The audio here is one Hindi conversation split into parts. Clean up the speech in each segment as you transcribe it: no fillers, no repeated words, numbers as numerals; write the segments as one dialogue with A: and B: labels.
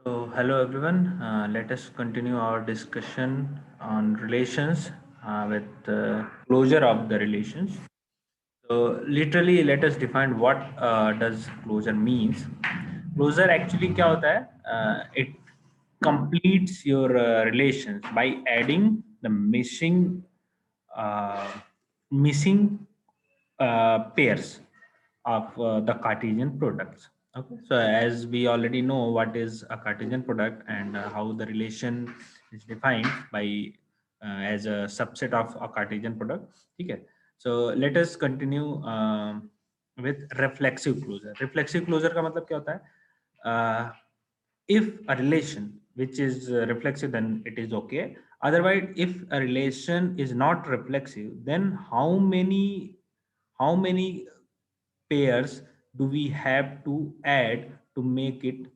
A: So, hello everyone. Let us continue our discussion on relations with closure of the relations. So, literally, let us define what does closure means. Closure actually क्या होता है? It completes your relations by adding the uh, missing pairs of the Cartesian products. Okay, so as we already know what is a Cartesian product and how the relation is defined by as a subset of a Cartesian product. Okay, so let us continue with reflexive closure. Reflexive closure का मतलब क्या होता है? If a relation which is reflexive, then it is okay. Otherwise, if a relation is not reflexive, then how many pairs do we have to add to make it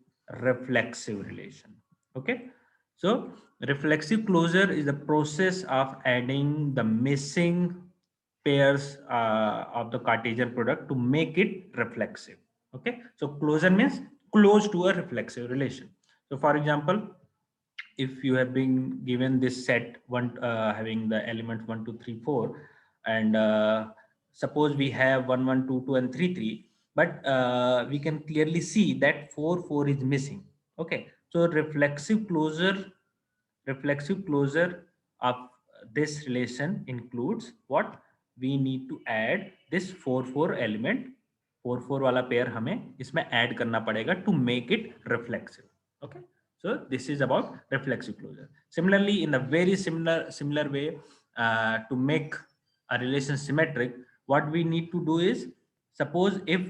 A: reflexive relation? Okay, so reflexive closure is the process of adding the missing pairs of the Cartesian product to make it reflexive. Okay, so closure means close to a reflexive relation. So for example, if you have been given this set one having the elements 1 2 3 4, and suppose we have 1 1 2 2 and 3 3, but we can clearly see that 4 4 is missing. Okay, so reflexive closure of this relation includes what? We need to add this 4 4 element, 4 4 वाला पेयर हमें इसमें ऐड करना पड़ेगा to make it reflexive. Okay, so this is about reflexive closure. Similarly, in a very similar way, to make a relation symmetric, what we need to do is, suppose if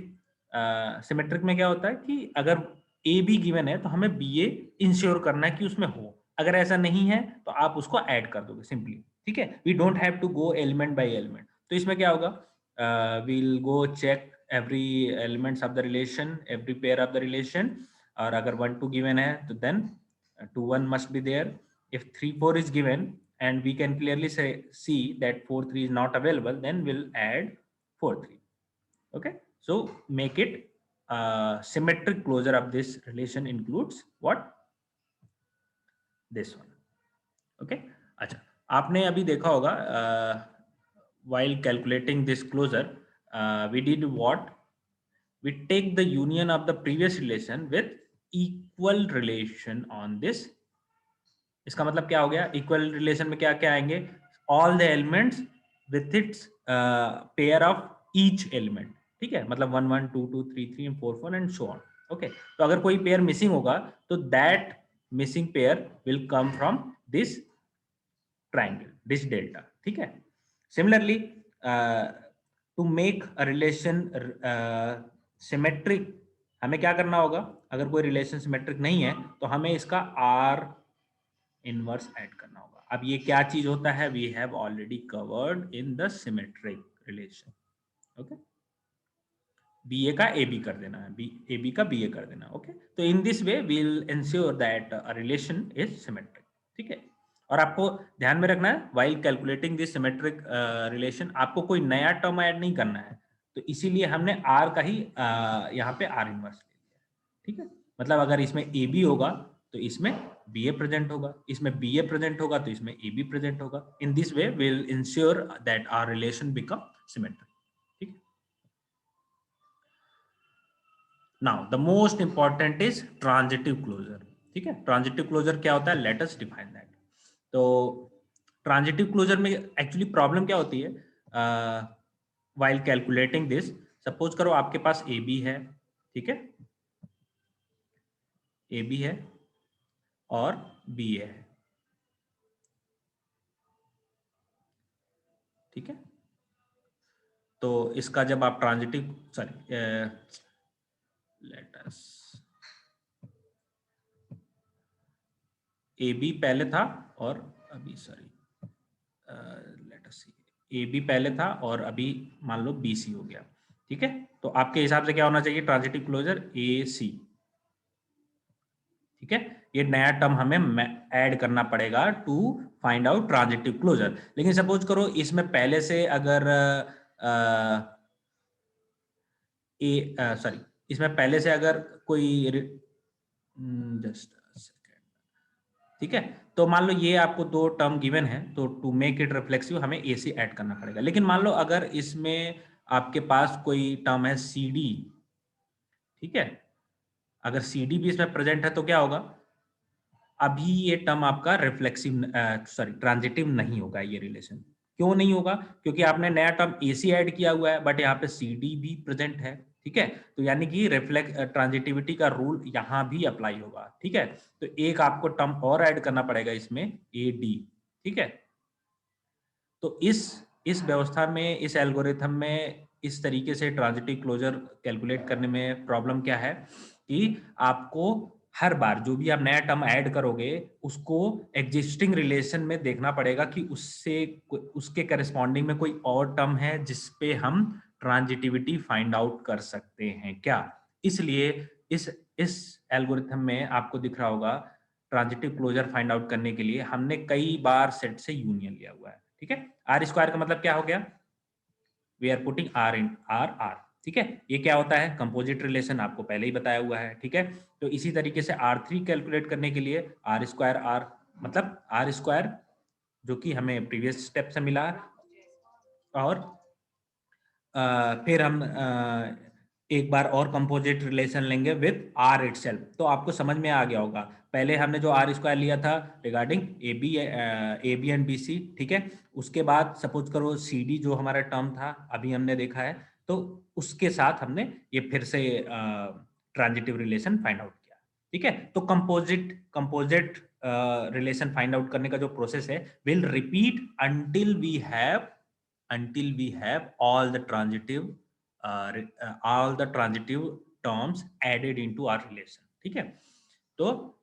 A: symmetric में क्या होता है कि अगर ए बी गिवन है तो हमें बी ए इंश्योर करना है कि उसमें हो. अगर ऐसा नहीं है तो आप उसको ऐड कर दोगे सिंपली. ठीक है, we don't have to go element by element. तो इसमें क्या होगा? We'll go check every elements of the relation, every pair of the relation. और अगर 1 2 गिवन है तो then 2 1 must be there. if 3 4 is given and we can clearly see that 4 3 is not available, then we'll add 4 3. Okay, so make it symmetric closure of this relation includes what? This one. Okay, अच्छा, आपने अभी देखा होगा while calculating this closure, we did what? We take the union of the previous relation with equal relation on this. इसका मतलब क्या हो गया? इक्वल रिलेशन में क्या क्या आएंगे? All the elements with its pair of each element. ठीक है, मतलब 1 1 2 2 3 3 4 4 एंड सो ऑन. ओके, तो अगर कोई पेयर मिसिंग होगा तो that missing pair will come from this triangle, this delta. ठीक है, similarly to make a relation symmetric, हमें क्या करना होगा? अगर कोई रिलेशन सिमेट्रिक नहीं है तो हमें इसका आर इनवर्स ऐड करना होगा. अब ये क्या चीज होता है? We have already covered in the symmetric relation. Okay, B A का ए बी कर देना है, बी ए बी का बी ए कर देना. ओके, तो in this way we will ensure that a relation is symmetric. ठीक है, और आपको ध्यान में रखना है while calculating this symmetric relation, आपको कोई नया टर्म ऐड नहीं करना है. तो इसीलिए हमने आर का ही यहाँ पे आर इनवर्स ले लिया. ठीक है, मतलब अगर इसमें ए बी होगा तो इसमें बी ए प्रेजेंट होगा, इसमें बी ए प्रेजेंट होगा तो इसमें ए बी प्रेजेंट होगा. In this way we'll ensure that our relation become symmetric. ठीक है, now the most important is transitive closure. ठीक है, ट्रांजिटिव क्लोजर क्या होता है? Let us define that. तो ट्रांजिटिव क्लोजर में एक्चुअली प्रॉब्लम क्या होती है? व्हाइल कैलकुलेटिंग दिस, सपोज करो आपके पास ए बी है. ठीक है, ए बी है और बी ए है. ठीक है, तो इसका जब आप transitive, sorry, let us, A B पहले था और अभी, sorry, let us see, A B पहले था और अभी मान लो बी सी हो गया. ठीक है, तो आपके हिसाब से क्या होना चाहिए? Transitive closure A C. ठीक है, ये नया टर्म हमें ऐड करना पड़ेगा to find out transitive closure. लेकिन सपोज करो इसमें पहले से अगर ए, सॉरी, इसमें पहले से अगर कोई, जस्ट ठीक है। तो मान लो ये आपको दो टर्म गिवन है, तो टू मेक इट रिफ्लेक्सिव हमें ए सी ऐड करना पड़ेगा। लेकिन मान लो अगर इसमें आपके पास कोई टर्म है सी डी, ठीक है, अगर सी डी भी इसमें प्रेजेंट है तो क्या होगा, अभी ये टर्म आपका रिफ्लेक्सिव सॉरी ट्रांजिटिव नहीं होगा ये रिलेशन। क्यों नहीं होगा? क्योंकि आपने नया टर्म एसी ऐड किया हुआ है, बट यहाँ पे सी डी भी प्रेजेंट है। ठीक है, तो यानी कि रिफ्लेक्ट ट्रांजिटिविटी का रूल यहाँ भी अप्लाई होगा। ठीक है, तो एक आपको टर्म और ऐड करना पड़ेगा इसमें, ए डी। ठीक है, तो इस व्यवस्था में, इस एल्गोरिथम में इस तरीके से ट्रांजिटिव क्लोजर कैलकुलेट करने में प्रॉब्लम क्या है कि आपको हर बार जो भी आप नया टर्म ऐड करोगे उसको एग्जिस्टिंग रिलेशन में देखना पड़ेगा कि उससे उसके करस्पॉन्डिंग में कोई और टर्म है जिसपे हम ट्रांजिटिविटी फाइंड आउट कर सकते हैं क्या। इसलिए इस एल्गोरिथम में आपको दिख रहा होगा, ट्रांजिटिव क्लोजर फाइंड आउट करने के लिए हमने कई बार सेट से यूनियन लिया हुआ है। ठीक है, आर स्क्वायर का मतलब क्या हो गया, we are putting R in R R. ठीक है, ये क्या होता है, कंपोजिट रिलेशन, आपको पहले ही बताया हुआ है। ठीक है, तो इसी तरीके से आर थ्री कैलकुलेट करने के लिए आर स्क्वायर आर, मतलब आर स्क्वायर जो कि हमें प्रीवियस स्टेप से मिला है, और फिर हम एक बार और कंपोजिट रिलेशन लेंगे विद आर इटसेल्फ, तो आपको समझ में आ गया होगा। पहले हमने जो आर स्क्वायर लिया था regarding A B and B C, ठीक है, उसके बाद सपोज करो सी डी जो हमारा टर्म था अभी हमने देखा है, तो उसके साथ हमने ये फिर से ट्रांजिटिव रिलेशन फाइंड आउट किया। ठीक है, तो कंपोजिट रिलेशन फाइंड आउट करने का जो प्रोसेस है will repeat until we have all the transitive terms added into our relation। ठीक है, तो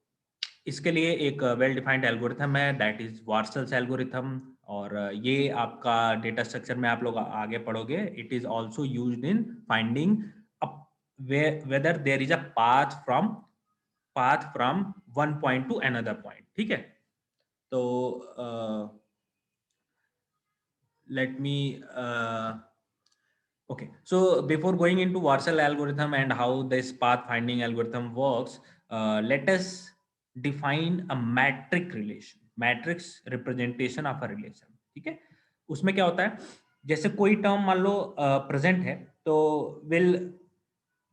A: इसके लिए एक वेल डिफाइंड एल्गोरिथम है, दैट इज वार्सल्स एल्गोरिथम। और ये आपका डेटा स्ट्रक्चर में आप लोग आगे पढ़ोगे। It is also used in finding whether there is a path from one point to another point. ठीक है, तो let me okay, so before going into Warshall algorithm and how this path finding algorithm works, let us define a matrix representation of a relation। ठीक है, उसमें क्या होता है, जैसे कोई टर्म मान लो प्रेजेंट है, तो विल,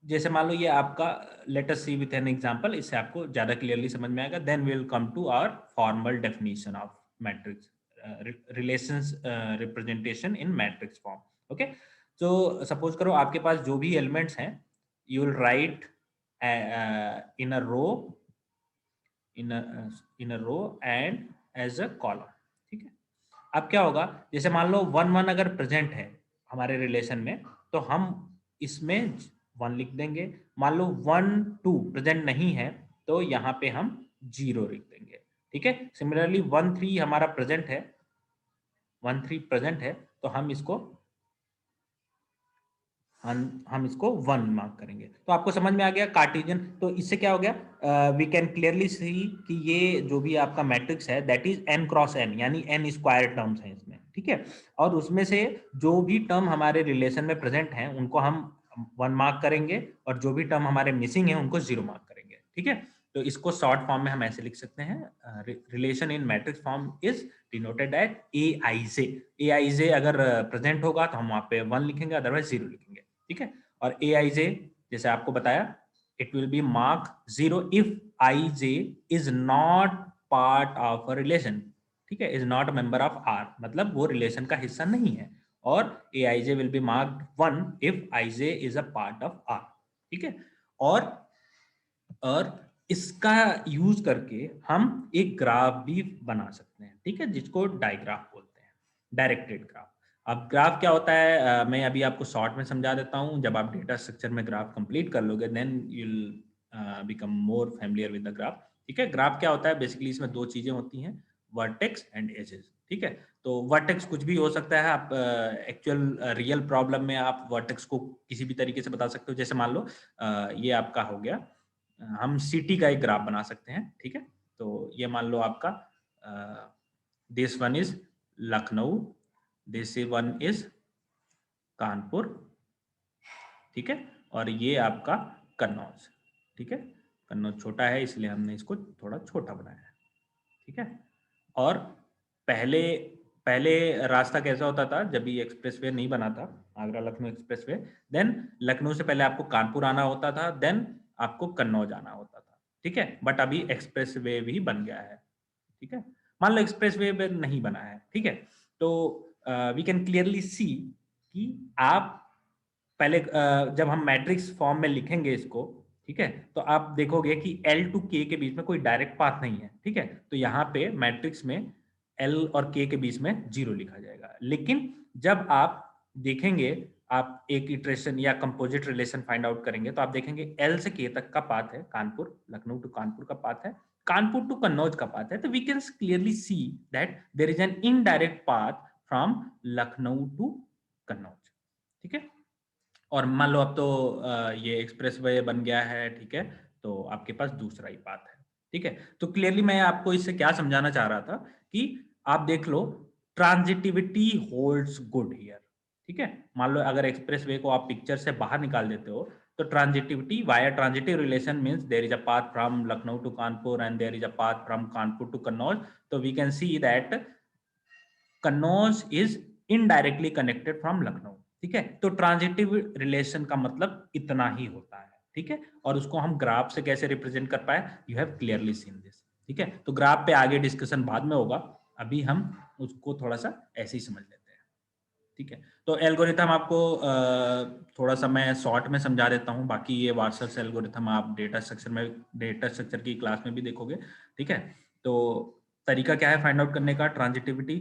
A: जैसे मान लो ये आपका, let us see with an example, इससे आपको ज्यादा क्लियरली समझ में आएगा। Then we'll come to our formal definition of matrix relations representation in matrix form. Okay, तो सपोज करो आपके पास जो भी एलिमेंट्स हैं, you will write in a row in a row and as a column. ठीक है, अब क्या होगा, जैसे मान लो वन वन अगर प्रेजेंट है हमारे रिलेशन में, तो हम इसमें वन लिख देंगे। मान लो वन टू प्रेजेंट नहीं है, तो यहाँ पे हम जीरो लिख देंगे। ठीक है, सिमिलरली वन थ्री हमारा प्रेजेंट है, वन थ्री प्रेजेंट है, तो हम इसको वन मार्क करेंगे। तो आपको समझ में आ गया कार्टेशियन। तो इससे क्या हो गया, वी कैन क्लियरली सी कि ये जो भी आपका मैट्रिक्स है that is N cross N, यानी एन स्क्वायर टर्म्स हैं इसमें। ठीक है, और उसमें से जो भी टर्म हमारे रिलेशन में प्रेजेंट हैं उनको हम वन मार्क करेंगे, और जो भी टर्म हमारे मिसिंग है उनको जीरो मार्क करेंगे। ठीक है, तो इसको शॉर्ट फॉर्म में हम ऐसे लिख सकते हैं, relation in matrix form is denoted at A I J. A I J अगर प्रेजेंट होगा तो हम वहां पे वन लिखेंगे, अदरवाइज जीरो लिखेंगे। ठीक है, और ए आई जे जैसे आपको बताया, it will be mark zero if I J is not part of a relation. ठीक है, is not a member of R, मतलब वो रिलेशन का हिस्सा नहीं है। और A I J will be marked one if I J is a part of R. ठीक है, और और इसका यूज करके हम एक ग्राफ भी बना सकते हैं। ठीक है, जिसको डायग्राफ बोलते हैं, डायरेक्टेड ग्राफ। अब ग्राफ क्या होता है, मैं अभी आपको शॉर्ट में समझा देता हूं। जब आप डेटा स्ट्रक्चर में ग्राफ कंप्लीट कर लोगे, then you will become more familiar with the graph. ठीक है, ग्राफ क्या होता है, बेसिकली इसमें दो चीजें होती हैं, वर्टेक्स एंड एजेस। ठीक है, तो वर्टेक्स कुछ भी हो सकता है। आप एक्चुअल रियल प्रॉब्लम में आप वर्टेक्स को किसी भी तरीके से बता सकते हो। जैसे मान लो ये आपका हो गया, हम सिटी का एक ग्राफ बना सकते हैं। ठीक है, तो ये मान लो आपका this one is Lucknow, this one is Kanpur. ठीक है, और ये आपका कन्नौज। ठीक है, कन्नौज छोटा है इसलिए हमने इसको थोड़ा छोटा बनाया है। ठीक है। और पहले पहले रास्ता कैसा होता था, जब ये एक्सप्रेसवे नहीं बना था, आगरा लखनऊ एक्सप्रेसवे, देन लखनऊ से पहले आपको कानपुर आना होता था, देन आपको कन्नौज आना होता था। ठीक है, बट अभी एक्सप्रेसवे भी बन गया है। ठीक है, मान लो एक्सप्रेसवे नहीं बना है, ठीक है, तो वी कैन क्लियरली सी कि आप पहले जब हम मैट्रिक्स फॉर्म में लिखेंगे इसको, ठीक है, तो आप देखोगे कि L टू K के बीच में कोई डायरेक्ट पाथ नहीं है। ठीक है, तो यहाँ पे मैट्रिक्स में L और K के बीच में 0 लिखा जाएगा। लेकिन जब आप देखेंगे, आप एक इटरेशन या कंपोजिट रिलेशन फाइंड आउट करेंगे, तो आप देखेंगे L से K तक का पाथ है, कानपुर, लखनऊ टू कानपुर का पाथ है, कानपुर टू कन्नौज का पाथ है, तो we can clearly see that there is an indirect path from Lucknow to Kannauj. ठीक है, और मान लो अब तो ये एक्सप्रेसवे बन गया है, ठीक है, तो आपके पास दूसरा ही पाथ है। ठीक है, तो क्लियरली मैं आपको इससे क्या समझाना चाह रहा था कि आप देख लो, ट्रांजिटिविटी होल्ड्स गुड हियर। ठीक है, मान लो अगर एक्सप्रेसवे को आप पिक्चर से बाहर निकाल देते हो, तो transitivity via transitive relation means there is a path from Lucknow to Kanpur and there is a path from Kanpur to Kannauj, तो we can see that Kannauj is indirectly connected from Lucknow. ठीक है, तो ट्रांजिटिव रिलेशन का मतलब इतना ही होता है। ठीक है, और उसको हम ग्राफ से कैसे रिप्रेजेंट कर पाए, you have clearly seen this. ठीक है, तो ग्राफ पे आगे डिस्कशन बाद में होगा, अभी हम उसको थोड़ा सा ऐसे ही समझ लेते हैं। ठीक है, तो एल्गोरिथम आपको थोड़ा सा मैं शॉर्ट में समझा देता हूँ, बाकी ये वार्सस एल्गोरिथम आप डेटा स्ट्रक्चर की क्लास में भी देखोगे। ठीक है, तो तरीका क्या है फाइंड आउट करने का ट्रांजिटिविटी,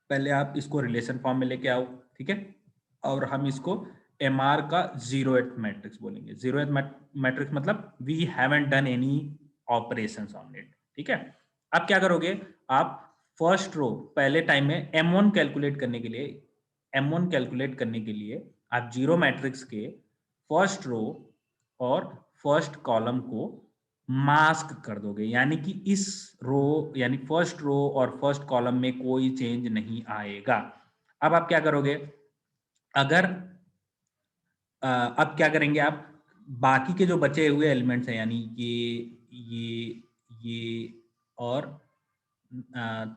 A: पहले आप इसको रिलेशन फॉर्म में लेके आओ। ठीक है, और हम इसको MR का जीरोथ मैट्रिक्स बोलेंगे। जीरोथ मैट्रिक्स मतलब we haven't done any operations on it. ठीक है, अब क्या करोगे, आप फर्स्ट रो पहले टाइम में M1 कैलकुलेट करने के लिए, आप जीरो मैट्रिक्स के फर्स्ट रो और फर्स्ट कॉलम को मास्क कर दोगे, यानी कि इस रो यानी फर्स्ट रो और फर्स्ट कॉलम में कोई चेंज नहीं आएगा। अब आप क्या करोगे, अगर अब क्या करेंगे आप, बाकी के जो बचे हुए एलिमेंट्स हैं, यानी ये और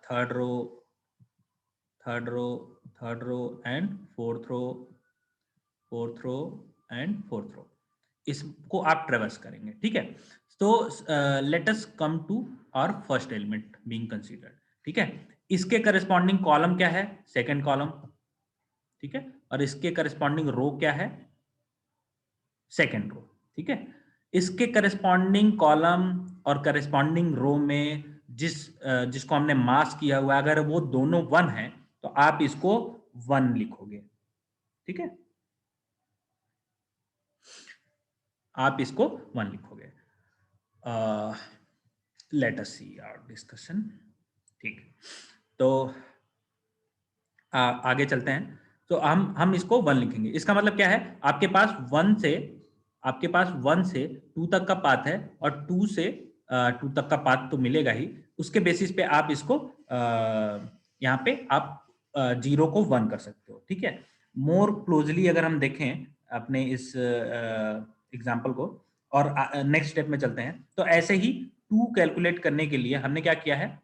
A: third row third row third row and fourth row and fourth row, इसको आप ट्रेवर्स करेंगे। ठीक है, तो let us come to our first element being considered. ठीक है, इसके करस्पॉन्डिंग कॉलम क्या है, सेकंड कॉलम। ठीक है, और इसके करस्पॉन्डिंग रो क्या है, सेकंड रो। ठीक है, इसके करस्पॉन्डिंग कॉलम और करस्पॉन्डिंग रो में जिसको हमने मास्क किया हुआ है, अगर वो दोनों 1 है तो आप इसको 1 लिखोगे। ठीक है, आप इसको 1 लिखोगे। Let us see our discussion. ठीक, तो आगे चलते हैं। तो हम इसको 1 लिखेंगे, इसका मतलब क्या है, आपके पास 1 से 2 तक का पाथ है, और 2 से 2 तक का पाथ तो मिलेगा ही, उसके बेसिस पे आप इसको यहाँ पे आप 0 को 1 कर सकते हो। ठीक है, मोर क्लोजली अगर हम देखें अपने इस एग्जाम्पल को, और नेक्स्ट स्टेप में चलते हैं, तो ऐसे ही 2 कैलकुलेट करने के लिए हमने क्या किया है,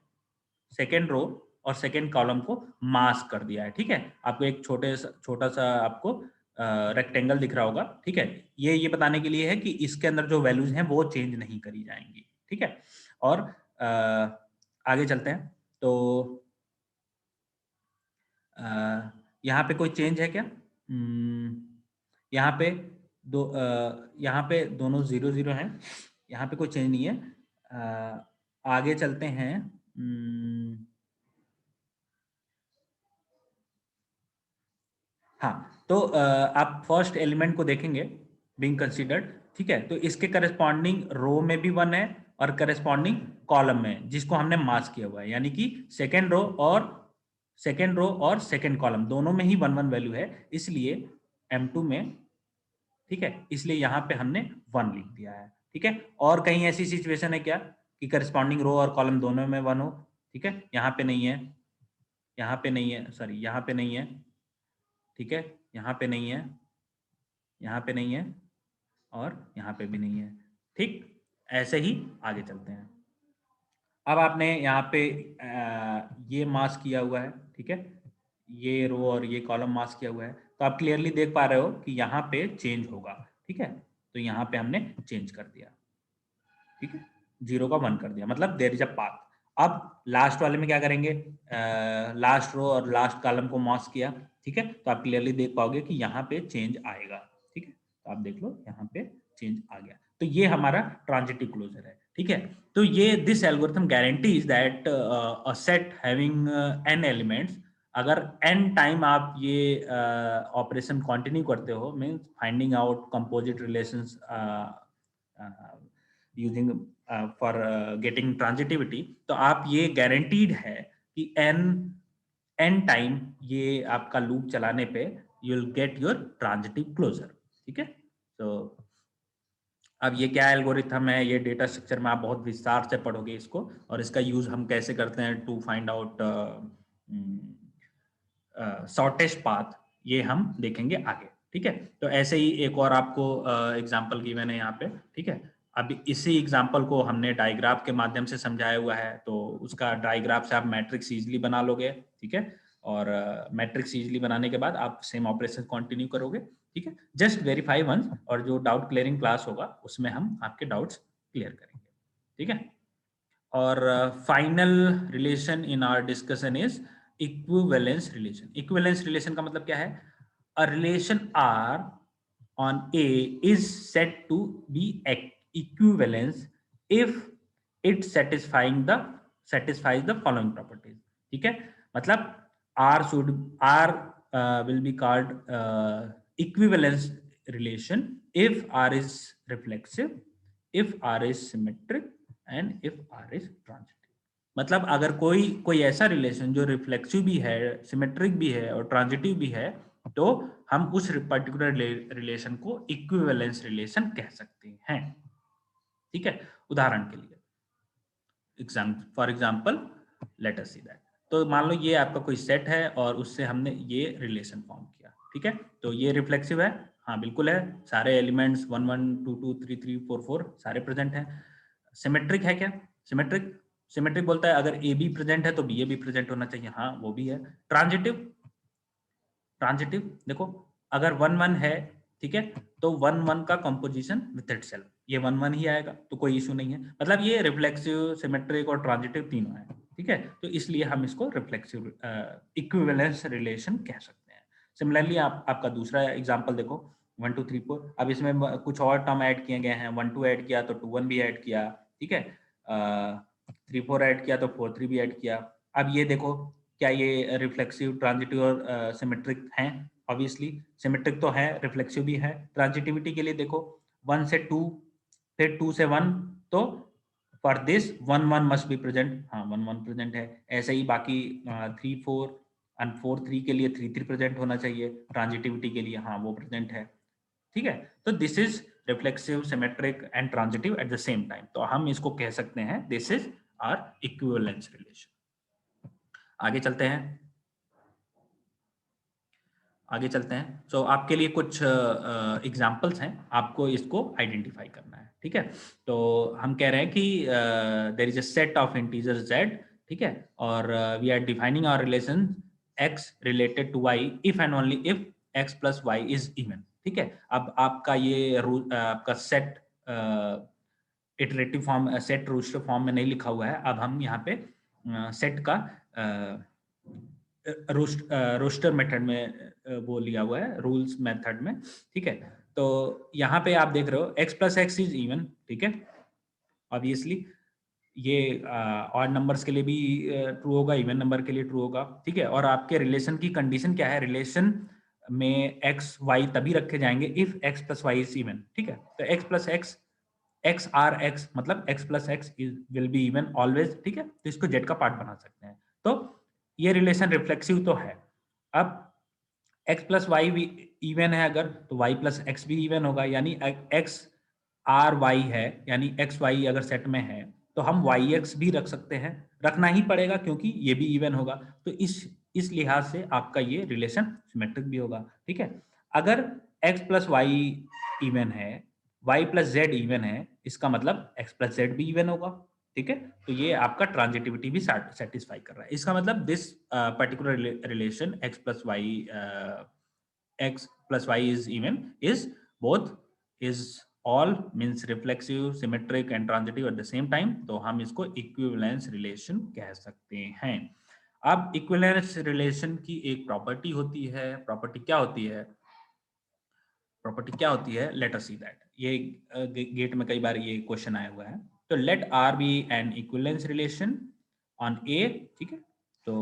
A: सेकेंड रो और सेकेंड कॉलम को मास्क कर दिया है। ठीक है, आपको एक छोटा सा आपको रेक्टेंगल दिख रहा होगा। ठीक है, ये बताने के लिए है कि इसके अंदर जो वैल्यूज हैं वो चेंज नहीं करी जाएंगी। ठीक है, और आगे चलते हैं। तो यहाँ पे कोई चेंज है क्या, यहाँ पे यहाँ पे दोनों 0 0 हैं, यहाँ पे कोई चेंज नहीं है। आगे चलते हैं। हाँ, तो आप फर्स्ट एलिमेंट को देखेंगे बीइंग कंसीडर्ड। ठीक है, तो इसके करस्पॉन्डिंग रो में भी 1 है और करस्पॉन्डिंग कॉलम में, जिसको हमने मास्क किया हुआ है, यानी कि सेकेंड रो और सेकेंड कॉलम दोनों में ही 1 1 वैल्यू है, इसलिए M2 में। ठीक है, इसलिए यहाँ पे हमने 1 लिख दिया है। ठीक है, और कहीं ऐसी सिचुएशन है क्या कि करस्पॉन्डिंग रो और कॉलम दोनों में 1 हो। ठीक है, यहाँ पे नहीं है, यहाँ पे नहीं है, सॉरी यहाँ पे नहीं है। ठीक है, यहाँ पे नहीं है, यहाँ पे नहीं है, और यहाँ पे भी नहीं है। ठीक, ऐसे ही आगे चलते हैं। अब आपने यहाँ पे ये मास्क किया हुआ है, ठीक है, ये रो और ये कॉलम मास्क किया हुआ है, तो आप क्लियरली देख पा रहे हो कि यहाँ पे चेंज होगा, ठीक है। तो यहाँ पे हमने चेंज कर दिया, ठीक है, 0 का 1 कर दिया, मतलब देयर इज अ पाथ। अब लास्ट वाले में क्या करेंगे, लास्ट रो और लास्ट कॉलम को मास्क किया, ठीक है, तो आप क्लियरली देख पाओगे कि यहाँ पे चेंज आएगा, ठीक है। तो आप देख लो यहाँ पे चेंज आ गया, तो ये हमारा ट्रांजिटिव क्लोजर है, ठीक है। तो ये this algorithm guarantees that a set having n elements, अगर n टाइम आप ये ऑपरेशन कंटिन्यू करते हो, means finding out composite relations using for getting transitivity, तो आप ये गारंटीड है कि n टाइम ये आपका लूप चलाने पे you will get your transitive closure, ठीक है। तो अब ये क्या एल्गोरिथम है, ये डेटा स्ट्रक्चर में आप बहुत विस्तार से पढ़ोगे इसको, और इसका यूज हम कैसे करते हैं to find out shortest path, ये हम देखेंगे आगे, ठीक है। तो ऐसे ही एक और आपको एग्जांपल गिवन है यहाँ पे, ठीक है। अब इसी एग्जांपल को हमने डायग्राफ के माध्यम से समझाया हुआ है, तो उसका डायग्राफ से आप मैट्रिक्स इजीली बना लोगे, ठीक है। और मैट्रिक्स इजीली बनाने के बाद आप सेम ऑपरेशन कंटिन्यू करोगे, ठीक है। जस्ट वेरीफाई वंस, और जो डाउट क्लियरिंग क्लास होगा उसमें हम आपके डाउट्स क्लियर करेंगे, ठीक है। और final relation in our discussion is equivalence relation. Equivalence relation का मतलब क्या है, a relation R on A is set to be equivalence if it satisfies the following properties, ठीक है। मतलब R will be called equivalence relation if R is reflexive, if R is symmetric and if R is transitive। मतलब अगर कोई ऐसा रिलेशन जो रिफ्लेक्सिव भी है, सिमेट्रिक भी है और ट्रांजिटिव भी है, तो हम उस पर्टिकुलर रिलेशन को इक्विवेलेंस रिलेशन कह सकते हैं, ठीक है। उदाहरण के लिए, for example let us see that, तो मान लो ये आपका कोई सेट है और उससे हमने ये रिलेशन फॉर्म किया, ठीक है। तो ये रिफ्लेक्सिव है, हाँ बिल्कुल है, सारे एलिमेंट्स 1 1 2 2 3 3 4 4 सारे प्रेजेंट हैं। सिमेट्रिक है क्या, सिमेट्रिक, सिमेट्रिक बोलता है अगर ए बी प्रेजेंट है तो बी ए भी प्रेजेंट होना चाहिए, हाँ वो भी है। ट्रांजिटिव, ट्रांजिटिव देखो, अगर 1 1 है, ठीक है, तो 1 1 का कंपोजिशन विथ इटसेल्फ, ये 1 1 ही आएगा, तो कोई इशू नहीं है। मतलब ये रिफ्लेक्सिव, सिमेट्रिक और ट्रांजिटिव तीनों है, ठीक है। तो इसलिए हम इसको रिफ्लेक्सिव इक्विवेलेंस रिलेशन कह सकते हैं। सिमिलरली आपका दूसरा एग्जांपल देखो, 1 2 3 4, अब इसमें कुछ और टर्म ऐड किए गए हैं, 1 2 ऐड किया तो 2 1 भी ऐड किया, ठीक है, 3 4 ऐड किया तो 4 3 भी ऐड किया। अब ये देखो, क्या ये रिफ्लेक्सिव, ट्रांजिटिव और सिमेट्रिक हैं? ऑब्वियसली सिमेट्रिक तो है, रिफ्लेक्सिव भी है। ट्रांजिटिविटी के लिए देखो, 1 से 2, फिर 2 से 1, तो for this 1 1 must be present, हाँ 1 1 प्रेजेंट है। ऐसे ही बाकी 3 4 एंड 4 3 के लिए 3 3 प्रेजेंट होना चाहिए, ट्रांजिटिविटी के लिए हाँ वो प्रेजेंट है, ठीक है। तो this is reflexive, symmetric and transitive at the same time, तो हम इसको कह सकते हैं this is R equivalence relation. आगे चलते हैं, आगे चलते हैं। सो आपके लिए कुछ एग्जांपल्स हैं, आपको इसको आइडेंटिफाई करना है, ठीक है। तो हम कह रहे हैं कि there is a set of integer z, ठीक है, और we are defining our relation x related to y if and only if x plus Y is even, ठीक है। अब आपका ये आपका set iterative form, set roster form में नहीं लिखा हुआ है, अब हम यहाँ पे सेट का रोस्टर मेथड में वो लिया हुआ है, रूल्स मेथड में, ठीक है। तो यहाँ पे आप देख रहे हो x plus x is even, ठीक है, ऑब्वियसली ये ऑड नंबर्स के लिए भी ट्रू होगा, इवन नंबर के लिए ट्रू होगा, ठीक है। और आपके रिलेशन की कंडीशन क्या है, रिलेशन में एक्स वाई तभी रखे जाएंगे if X plus Y is even, ठीक है। तो X plus X, X R X, मतलब X plus X will be even always, ठीक है। तो इसको जेड का पार्ट बना सकते हैं, तो ये रिलेशन रिफ्लेक्सिव तो है। अब x प्लस वाई भी इवन है अगर, तो y प्लस एक्स भी इवन होगा, यानी x आर वाई है, यानी x y अगर सेट में है तो हम वाई एक्स भी रख सकते हैं, रखना ही पड़ेगा क्योंकि ये भी इवन होगा। तो इस लिहाज से आपका ये रिलेशन सिमेट्रिक भी होगा, ठीक है। अगर x प्लस वाई इवन है, y प्लस जेड इवन है, इसका मतलब x प्लस जेड भी इवन होगा, ठीक है, तो ये आपका ट्रांजिटिविटी भी सेटिस्फाई कर रहा है। इसका मतलब this particular relation x plus y is even is both is all means reflexive, symmetric and transitive at the same time, तो हम इसको इक्विवेलेंस रिलेशन कह सकते हैं। अब इक्विवेलेंस रिलेशन की एक प्रॉपर्टी होती है, प्रॉपर्टी क्या होती है, प्रॉपर्टी क्या होती है, लेट अस सी दैट। ये गेट में कई बार ये क्वेश्चन आया हुआ है। तो let R be an equivalence relation on A, ठीक है, तो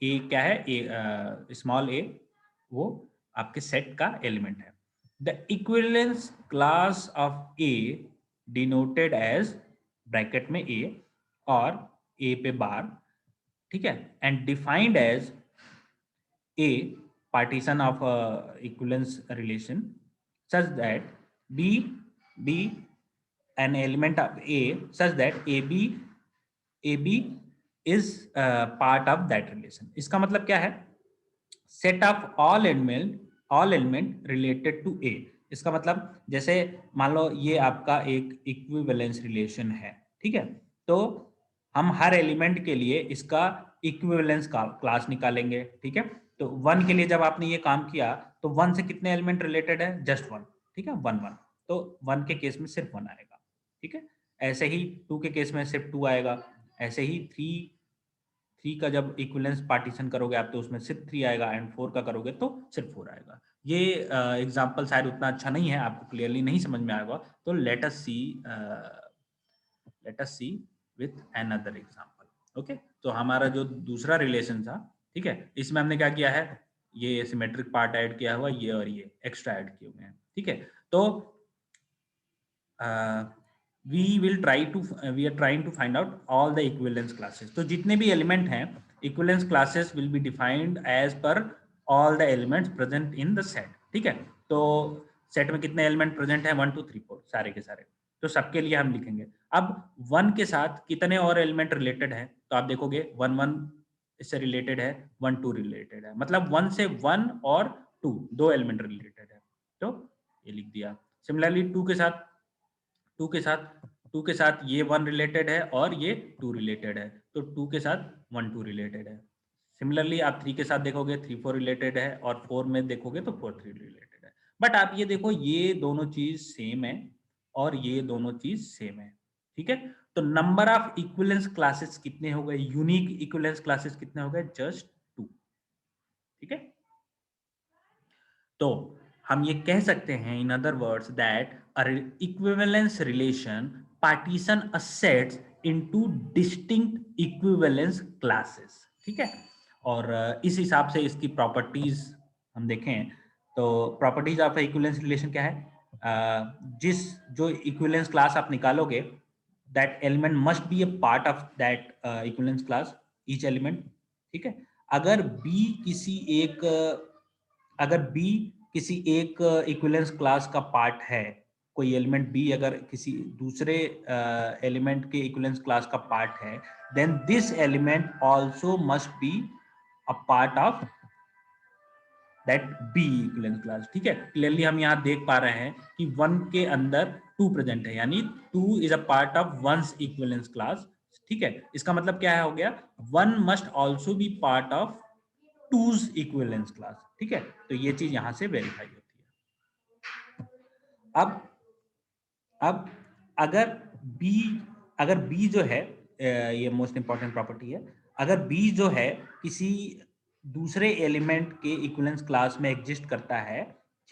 A: ए क्या है, ए स्मॉल ए वो आपके सेट का एलिमेंट है। The equivalence class of A denoted as bracket में ए और ए पे बार, ठीक है, and defined as a partition of equivalence relation such that b an element of a such that ab is part of that relation। इसका मतलब क्या है, set of all element related to A. इसका मतलब जैसे मान लो ये आपका एक इक्विवेलेंस रिलेशन है, ठीक है, तो हम हर एलिमेंट के लिए इसका इक्विवेलेंस का क्लास निकालेंगे, ठीक है। तो वन के लिए जब आपने ये काम किया तो वन से कितने एलिमेंट रिलेटेड है, जस्ट वन, ठीक है, वन वन, तो वन के केस में सिर्फ वन आएगा, ठीक है। ऐसे ही टू के केस में सिर्फ टू आएगा, ऐसे ही थ्री का जब इक्विवेलेंस पार्टीशन करोगे आप तो उसमें सिर्फ थ्री आएगा, एंड फोर का करोगे तो सिर्फ फोर आएगा। ये एग्जांपल शायद उतना अच्छा नहीं है, आपको क्लियरली नहीं समझ में आएगा, तो let us see with another example. Okay, तो हमारा जो दूसरा रिलेशन था, ठीक है, इसमें हमने क्या किया है, ये सिमेट्रिक पार्ट ऐड किया हुआ, ये और ये एक्स्ट्रा ऐड किए हुए हैं, ठीक है। तो we are trying to find out all the equivalence classes। तो जितने भी एलिमेंट हैं, equivalence classes will be defined as per all the elements present in the set, ठीक है। तो सेट में कितने एलिमेंट प्रेजेंट हैं, 1 2 3 4 सारे के सारे, तो सबके लिए हम लिखेंगे। अब वन के साथ कितने और एलिमेंट रिलेटेड है, तो आप देखोगे वन वन इससे रिलेटेड है, वन टू रिलेटेड है, मतलब वन से वन और टू दो एलिमेंट रिलेटेड है, तो ये लिख दिया। सिमिलरली टू के साथ टू के साथ ये वन रिलेटेड है और ये टू रिलेटेड है, तो टू के साथ वन टू रिलेटेड है। सिमिलरली आप थ्री के साथ देखोगे थ्री फोर रिलेटेड है, और फोर में देखोगे तो फोर थ्री रिलेटेड है। बट आप ये देखो ये दोनों चीज सेम है और ये दोनों चीज सेम है, ठीक है। तो नंबर ऑफ इक्विवेलेंस क्लासेस कितने हो गए, यूनिक इक्विवेलेंस क्लासेस कितने हो गए, जस्ट टू, ठीक है। तो हम ये कह सकते हैं in other words that equivalence relation partition a sets into distinct equivalence classes, ठीक है। और इस हिसाब से इसकी प्रॉपर्टीज हम देखें तो प्रॉपर्टीज ऑफ इक्विवेलेंस रिलेशन क्या है, जिस जो इक्विवेलेंस क्लास आप निकालोगे that element must be a part of that equivalence class, each element, ठीक है। अगर बी किसी एक अगर बी किसी एक इक्विवेलेंस क्लास का पार्ट है, कोई एलिमेंट बी अगर किसी दूसरे एलिमेंट के इक्विवेलेंस क्लास का पार्ट है, then this element also must be a part of that B equivalence class, ठीक है। क्लियरली हम यहाँ देख पा रहे हैं कि वन के अंदर टू प्रेजेंट है, यानी two is a part of one's equivalence class, ठीक है। इसका मतलब क्या है, हो गया one must also be part of two's equivalence class, ठीक है। तो ये चीज यहां से वेरीफाई होती है। अब अगर बी अगर बी जो है ये मोस्ट इंपॉर्टेंट प्रॉपर्टी है, अगर बी जो है किसी दूसरे एलिमेंट के इक्विवेलेंस क्लास में एग्जिस्ट करता है,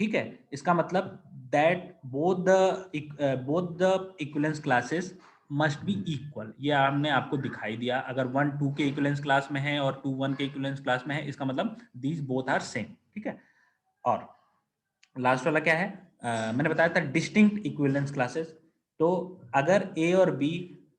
A: ठीक है, इसका मतलब that both the equivalence classes must be equal. ये हमने आपको दिखाई दिया, अगर वन टू के इक्विवेलेंस क्लास में है और टू वन के इक्विवेलेंस क्लास में है, इसका मतलब दीज बोथ आर सेम, ठीक है। और लास्ट वाला क्या है, मैंने बताया था डिस्टिंक्ट इक्विवेलेंस क्लासेस। तो अगर ए और बी,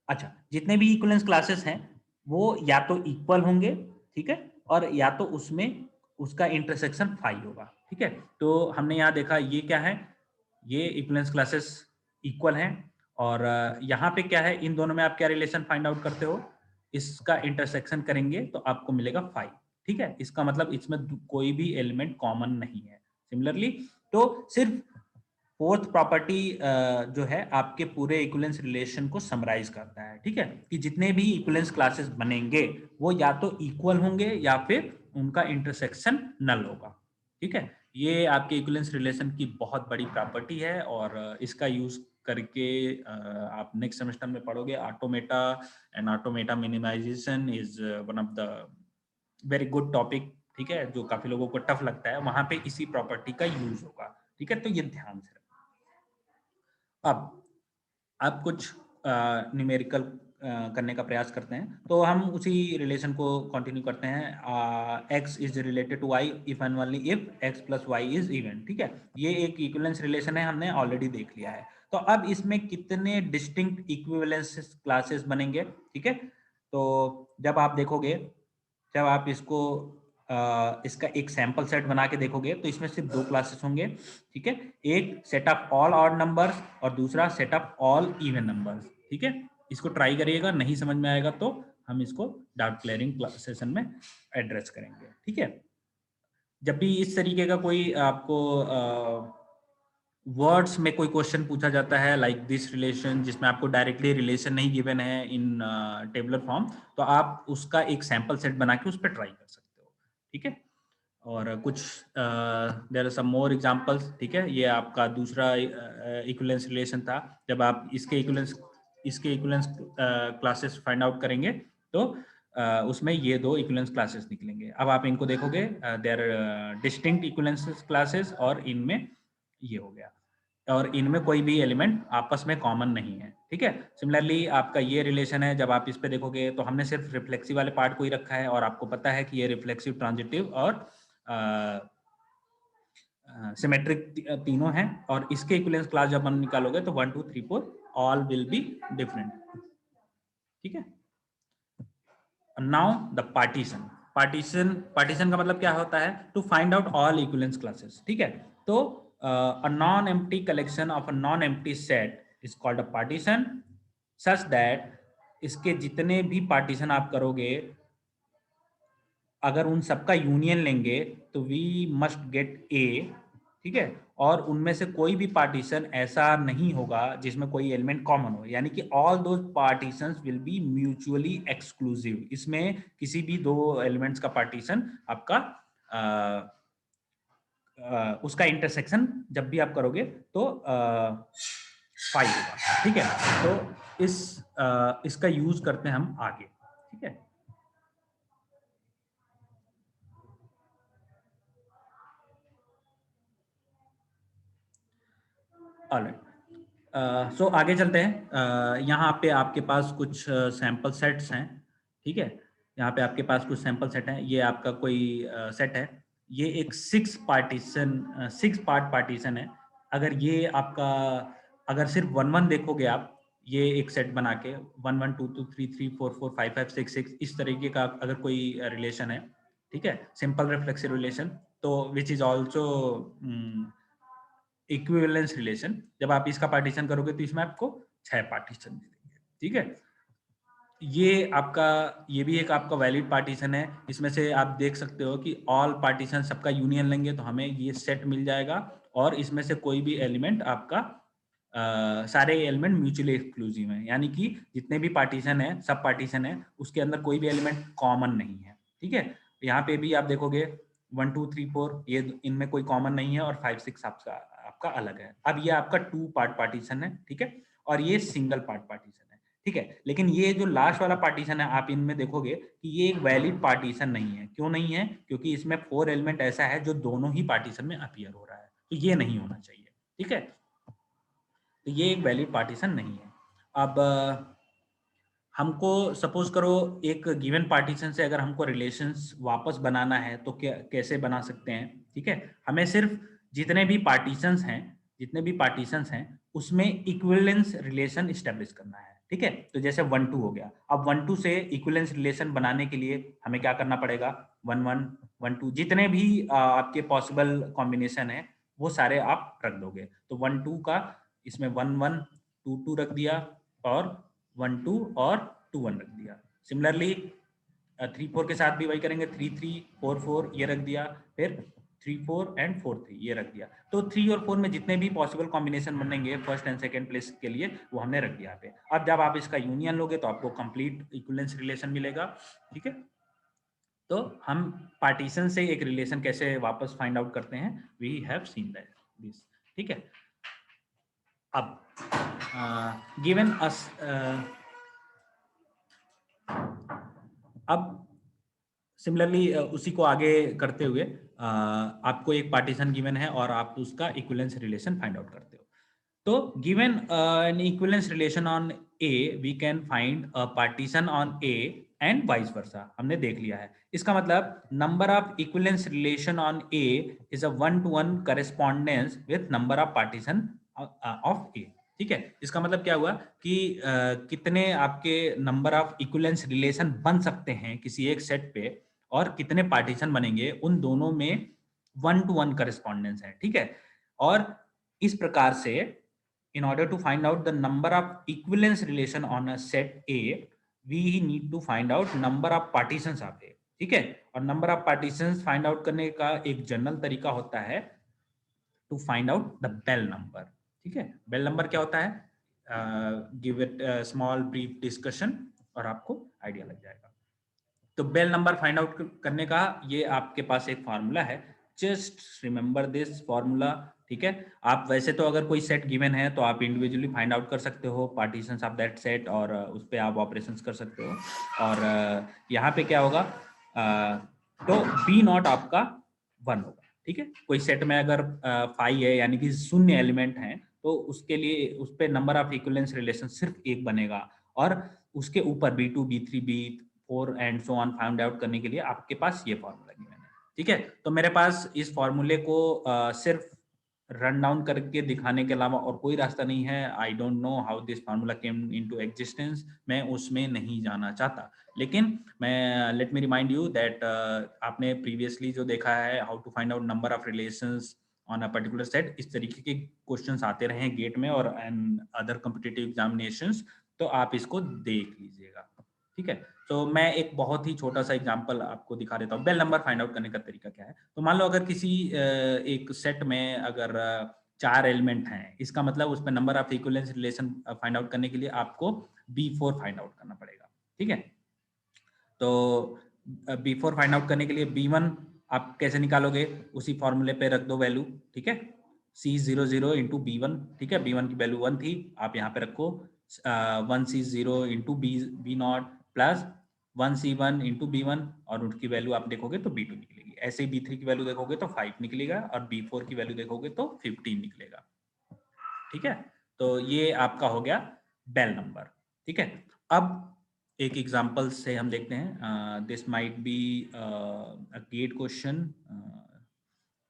A: अच्छा जितने भी इक्विवेलेंस क्लासेस हैं वो या तो इक्वल होंगे, ठीक है, और या तो उसमें उसका इंटरसेक्शन फाई होगा, ठीक है। तो हमने यहाँ देखा ये क्या है, ये इक्विवेलेंस क्लासेस इक्वल हैं, और यहाँ पे क्या है, इन दोनों में आप क्या रिलेशन फाइंड आउट करते हो, इसका इंटरसेक्शन करेंगे तो आपको मिलेगा फाई, ठीक है। इसका मतलब इसमें कोई भी एलिमेंट कॉमन नहीं है। सिमिलरली तो सिर्फ फोर्थ प्रॉपर्टी जो है आपके पूरे इक्विवेलेंस रिलेशन को समराइज करता है, ठीक है, कि जितने भी इक्विवेलेंस क्लासेस बनेंगे वो या तो इक्वल होंगे या फिर उनका इंटरसेक्शन नल होगा, ठीक है। ये आपके इक्विवेलेंस रिलेशन की बहुत बड़ी प्रॉपर्टी है और इसका यूज करके आप नेक्स्ट सेमेस्टर में पढ़ोगे automata and automata minimization is one of the very good topic, ठीक है, जो काफी लोगों को टफ लगता है, वहां पे इसी प्रॉपर्टी का यूज होगा, ठीक है, तो ये ध्यान से रखना। अब आप कुछ न्यूमेरिकल करने का प्रयास करते हैं, तो हम उसी रिलेशन को कंटिन्यू करते हैं। x is related to y if and only if x plus y is even, ठीक है। ये एक इक्विवेलेंस रिलेशन है, हमने ऑलरेडी देख लिया है। तो अब इसमें कितने डिस्टिंक्ट इक्विवेलेंस क्लासेस बनेंगे, ठीक है। तो जब आप देखोगे, जब आप इसको इसका एक सैंपल सेट बना के देखोगे तो इसमें सिर्फ दो क्लासेस होंगे, ठीक है। एक set of all odd numbers और दूसरा set of all even numbers, ठीक है। इसको ट्राई करिएगा, नहीं समझ में आएगा तो हम इसको डाउट क्लियरिंग सेशन में एड्रेस करेंगे, ठीक है। जब भी इस तरीके का कोई आपको वर्ड्स में कोई क्वेश्चन पूछा जाता है लाइक दिस रिलेशन, जिसमें आपको डायरेक्टली रिलेशन नहीं गिवन है इन टेबुलर फॉर्म, तो आप उसका एक सैंपल सेट बना के उस पर ट्राई कर सकते हो, ठीक है। और कुछ there are some more examples, ठीक है। ये आपका दूसरा इक्विवेलेंस रिलेशन था। जब आप इसके इक्विवेलेंस क्लासेस फाइंड आउट करेंगे तो उसमें ये दो इक्विवेलेंस क्लासेस निकलेंगे। अब आप इनको देखोगे, देयर डिस्टिंक्ट इक्विवेलेंस क्लासेस और इनमें ये हो गया, और इनमें कोई भी एलिमेंट आपस में कॉमन नहीं है, ठीक है। सिमिलरली आपका ये रिलेशन है, जब आप इस पे देखोगे तो हमने सिर्फ रिफ्लेक्सिव वाले पार्ट को ही रखा है, और आपको पता है कि ये रिफ्लेक्सिव, ट्रांजिटिव और सिमेट्रिक तीनों हैं, और इसके इक्विवेलेंस क्लास जब हम निकालोगे तो 1 2 3 4 ऑल विल बी डिफरेंट, ठीक है। Now the partition. पार्टीशन का मतलब क्या होता है? To find out all equivalence classes, ठीक है। तो a non empty collection of a non empty set is called a partition, such that इसके जितने भी पार्टीशन आप करोगे, अगर उन सबका यूनियन लेंगे तो वी मस्ट गेट ए, ठीक है। और उनमें से कोई भी पार्टीशन ऐसा नहीं होगा जिसमें कोई एलिमेंट कॉमन हो, यानी कि all those partitions will be mutually exclusive. इसमें किसी भी दो एलिमेंट्स का पार्टीशन आपका उसका इंटरसेक्शन जब भी आप करोगे तो 5 होगा, ठीक है। तो इसका यूज करते हैं हम आगे, ठीक है। ऑलराइट, सो आगे चलते हैं। यहाँ पे आपके पास कुछ सैंपल सेट्स हैं, ठीक है। यहाँ पे आपके पास कुछ सैंपल सेट हैं। ये आपका कोई सेट है, ये एक 6 पार्ट पार्टीशन है। अगर ये आपका, अगर सिर्फ 1 1 देखोगे आप, ये एक सेट बना के 1 1 2 2 3 3 4 4 5 5 6 6 इस तरीके का अगर कोई रिलेशन है, ठीक है, सिंपल रिफ्लेक्सिव रिलेशन, तो which is also equivalence relation, जब आप इसका पार्टीशन करोगे तो इसमें आपको 6 पार्टीशन मिलेंगे, ठीक है। ये आपका, ये भी एक आपका वैलिड पार्टीशन है। इसमें से आप देख सकते हो कि ऑल पार्टीशन सबका यूनियन लेंगे तो हमें ये सेट मिल जाएगा, और इसमें से कोई भी एलिमेंट आपका सारे एलिमेंट म्यूचुअली एक्सक्लूसिव हैं, यानी कि जितने भी पार्टीशन है, सब पार्टीशन है, उसके अंदर कोई भी एलिमेंट कॉमन नहीं है, ठीक है। यहाँ पे भी आप देखोगे 1 2 3 4 ये इनमें कोई कॉमन नहीं है, और 5 6 आपका आपका अलग है। अब ये आपका 2 पार्ट पार्टीशन है, ठीक है, और ये सिंगल पार्ट पार्टीशन है, ठीक है। लेकिन ये जो लास्ट वाला पार्टीशन है, आप इनमें देखोगे कि ये एक वैलिड पार्टीशन नहीं है। क्यों नहीं है? क्योंकि इसमें 4 एलिमेंट ऐसा है जो दोनों ही पार्टीशन में अपीयर हो रहा है, तो ये नहीं होना चाहिए, ठीक है। तो ये एक वैलिड पार्टीशन नहीं है। अब हमको सपोज करो एक गिवन पार्टीशन से अगर हमको रिलेशंस वापस बनाना है तो क्या, कैसे बना सकते हैं, ठीक है। हमें सिर्फ जितने भी पार्टीशंस हैं, जितने भी पार्टीशंस हैं उसमें इक्विवेलेंस रिलेशन स्टेब्लिश करना है, ठीक है। तो जैसे 1 2 हो गया, अब 1 2 से इक्विवेलेंस रिलेशन बनाने के लिए हमें क्या करना पड़ेगा? 1 1 1 2 जितने भी आपके पॉसिबल कॉम्बिनेशन है वो सारे आप रख दोगे। तो 1 2 का इसमें 1 1 2 2 रख दिया, और 1 2 और 2 1 रख दिया। सिमिलरली 3 4 के साथ भी वही करेंगे, 3 3 4 4 ये रख दिया, फिर 3 4 एंड 4 3 ये रख दिया। तो 3 और 4 में जितने भी पॉसिबल कॉम्बिनेशन बनेंगे फर्स्ट एंड सेकंड प्लेस के लिए वो हमने रख दिया यहाँ पे। अब जब आप इसका यूनियन लोगे तो आपको कंप्लीट इक्विवेलेंस रिलेशन मिलेगा, ठीक है। तो हम पार्टीशन से एक रिलेशन कैसे वापस फाइंड आउट करते हैं, we have seen that this, ठीक है। अब गिवन अस अब सिमिलरली उसी को आगे करते हुए आपको एक पार्टीशन गिवन है और आप उसका इक्विवेलेंस रिलेशन फाइंड आउट करते हो। तो given an equivalence relation on A we can find a partition on A and vice versa, हमने देख लिया है। इसका मतलब number of equivalence relation on A is a 1-to-1 correspondence with number of partition of A, ठीक है। इसका मतलब क्या हुआ कि कितने आपके नंबर ऑफ इक्विवेलेंस रिलेशन बन सकते हैं किसी एक सेट पे और कितने पार्टीशन बनेंगे, उन दोनों में 1-to-1 करेस्पॉन्डेंस है, ठीक है। और इस प्रकार से in order to find out the number of equivalence relation on a set A, we need to find out number of partitions of A, ठीक है। और number of partitions find out करने का एक जनरल तरीका होता है to find out the Bell number, ठीक है। Bell number क्या होता है, give it a small brief discussion और आपको आइडिया लग जाएगा। तो बेल नंबर फाइंड आउट करने का ये आपके पास एक फार्मूला है, जस्ट रिमेंबर दिस फार्मूला, ठीक है। आप वैसे तो अगर कोई सेट गिवन है तो आप इंडिविजुअली फाइंड आउट कर सकते हो पार्टीशंस ऑफ दैट सेट और उस पर आप ऑपरेशंस कर सकते हो। और यहाँ पे क्या होगा, तो बी नॉट आपका 1 होगा, ठीक है। कोई सेट में अगर 5 है यानी कि शून्य एलिमेंट है तो उसके लिए उस पर नंबर ऑफ इक्विवेलेंस रिलेशन सिर्फ एक बनेगा और उसके ऊपर B2 B3 B4 and so on find out करने के लिए आपके पास ये फॉर्मूला गिवन है, ठीक है। तो मेरे पास इस फॉर्मूले को सिर्फ रन डाउन करके दिखाने के अलावा और कोई रास्ता नहीं है। I don't know how this formula came into existence, मैं उसमें नहीं जाना चाहता, लेकिन मैं let me remind you that आपने प्रीवियसली जो देखा है how to find out number of relations on a particular set, इस तरीके के क्वेश्चंस आते रहे हैं गेट में और एंड अदर कॉम्पिटिटिव एग्जामिनेशंस, तो आप इसको देख लीजिएगा, ठीक है। तो मैं एक बहुत ही छोटा सा एग्जांपल आपको दिखा देता हूँ बेल नंबर फाइंड आउट करने का तरीका क्या है। तो मान लो अगर किसी एक सेट में अगर 4 एलिमेंट हैं, इसका मतलब उस पर number of equivalence relation find out करने के लिए आपको B4 फाइंड आउट करना पड़ेगा, ठीक है। तो B4 फाइंड आउट करने के लिए B1 आप कैसे निकालोगे, उसी फॉर्मूले पे रख दो वैल्यू, ठीक है। C00 इंटू B1, ठीक है। B1 की वैल्यू 1 थी, आप यहाँ पे रखो 1C0 into B naught plus 1C1 into B1 और उनकी वैल्यू आप देखोगे तो B2 निकलेगी। ऐसे ही B3 की वैल्यू देखोगे तो 5 निकलेगा और B4 की वैल्यू देखोगे तो 15 निकलेगा, ठीक है। तो ये आपका हो गया बेल नंबर, ठीक है। अब एक एग्जांपल से हम देखते हैं, this might be a GATE question,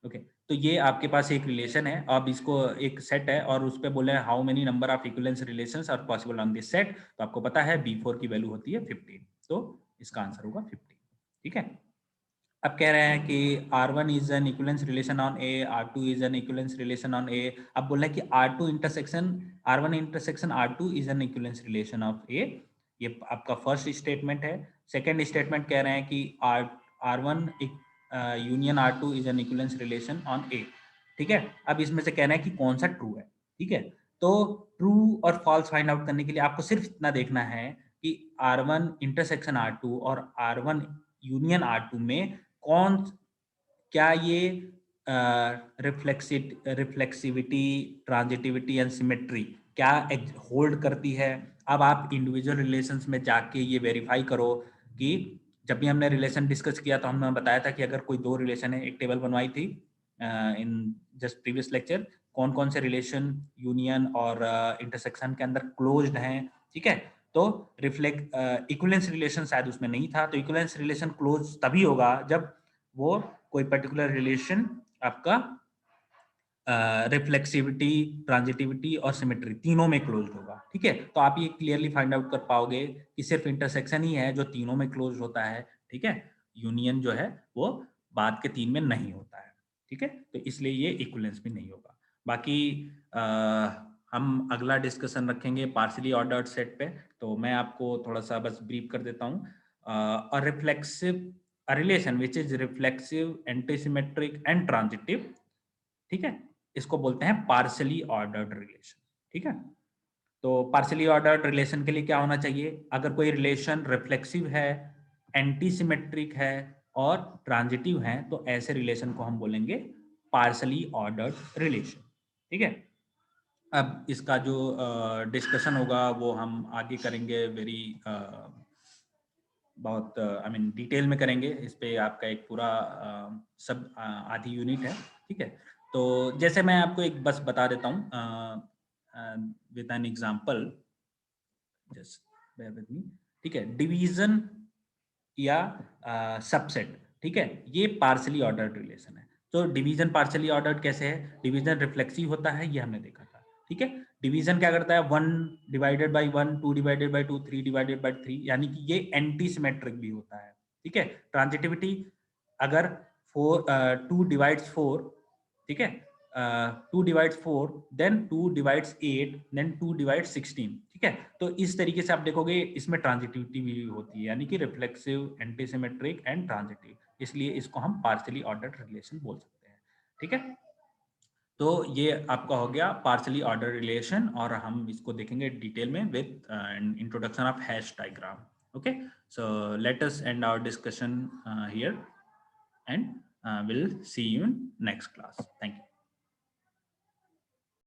A: okay. तो ये आपके पास एक रिलेशन है, अब इसको एक सेट है और उस पे बोले how many number of equivalence relations are possible on this set, तो आपको पता है B4 की वैल्यू होती है 15, तो इसका आंसर होगा 15, ठीक है। अब कह रहे हैं कि R1 is an equivalence relation on A, R2 is an equivalence relation on A। अब बोल रहे हैं कि R1 intersection R2 is an equivalence relation of A। ये आपका फर्स्ट स्टेटमेंट है। सेकंड स्टेटमेंट कह रहे हैं कि R1 union R2 is an equivalence relation on A, ठीक है। अब इसमें से कह रहे हैं कि कौन सा ट्रू है, ठीक है। तो ट्रू और फॉल्स फाइंड आउट करने के लिए आपको सिर्फ इतना देखना है कि R1 इंटरसेक्शन R2 और R1 यूनियन R2 में कौन, क्या ये रिफ्लेक्सिविटी, ट्रांजिटिविटी एंड सिमेट्री क्या होल्ड करती है। अब आप इंडिविजुअल रिलेशंस में जाके ये वेरीफाई करो कि जब भी हमने रिलेशन डिस्कस किया तो हमने बताया था कि अगर कोई दो रिलेशन है, एक टेबल बनवाई थी इन जस्ट प्रीवियस लेक्चर, कौन कौन से रिलेशन यूनियन और इंटरसेक्शन के अंदर क्लोज्ड हैं, ठीक है। तो इक्विवेलेंस रिलेशन शायद उसमें नहीं था, तो इक्विवेलेंस रिलेशन क्लोज तभी होगा जब वो कोई पर्टिकुलर रिलेशन आपका रिफ्लेक्सिविटी, ट्रांजिटिविटी और सिमेट्री तीनों में क्लोज होगा, ठीक है। तो आप ये क्लियरली फाइंड आउट कर पाओगे कि सिर्फ इंटरसेक्शन ही है जो तीनों में क्लोज होता है, ठीक है। यूनियन जो है वो बाद के 3 में नहीं होता है, ठीक है। तो इसलिए ये इक्विवेलेंस भी नहीं होगा। बाकी हम अगला डिस्कशन रखेंगे पार्शियली ऑर्डर्ड सेट पे, तो मैं आपको थोड़ा सा बस ब्रीफ कर देता हूँ। a relation which is reflexive, antisymmetric and transitive, ठीक है, इसको बोलते हैं पार्शियली ऑर्डर्ड रिलेशन। ठीक है, तो पार्शियली ऑर्डर्ड रिलेशन के लिए क्या होना चाहिए? अगर कोई रिलेशन रिफ्लेक्सिव है, एंटीसिमेट्रिक है और ट्रांजिटिव है, तो ऐसे रिलेशन को हम बोलेंगे पार्शियली ऑर्डर्ड रिलेशन। ठीक है, अब इसका जो डिस्कशन होगा वो हम आगे करेंगे, वेरी बहुत आई मीन डिटेल में करेंगे। इस पे आपका एक पूरा सब आधी यूनिट है। ठीक है, तो जैसे मैं आपको एक बस बता देता हूँ with an example, just bear with me. ठीक है, डिवीजन या सबसेट, ठीक है, ये पार्शियली ऑर्डर्ड रिलेशन है। तो डिवीजन पार्शियली ऑर्डर्ड कैसे है? डिवीजन रिफ्लेक्सिव होता है, ये हमने देखा था। ठीक है, डिवीजन क्या करता है? 1 divided by 1, 2 divided by 2, 3 divided by 3, यानी कि ये एंटी सिमेट्रिक भी होता है। ठीक है, ट्रांजिटिविटी अगर 2 डिवाइड्स 4, ठीक है, 2 divides 4 then 2 divides 8 then 2 divides 16। ठीक है, तो इस तरीके से आप देखोगे इसमें ट्रांजिटिविटी भी होती है, यानी कि रिफ्लेक्सिव, एंटीसिमेट्रिक एंड ट्रांजिटिव, इसलिए इसको हम पार्शियली ऑर्डर्ड रिलेशन बोल सकते हैं। ठीक है, तो ये आपका हो गया पार्शियली ऑर्डर्ड रिलेशन, और हम इसको देखेंगे डिटेल में with introduction of Hasse diagram. Okay, so let us end our discussion here and we'll see you in next class. Thank you.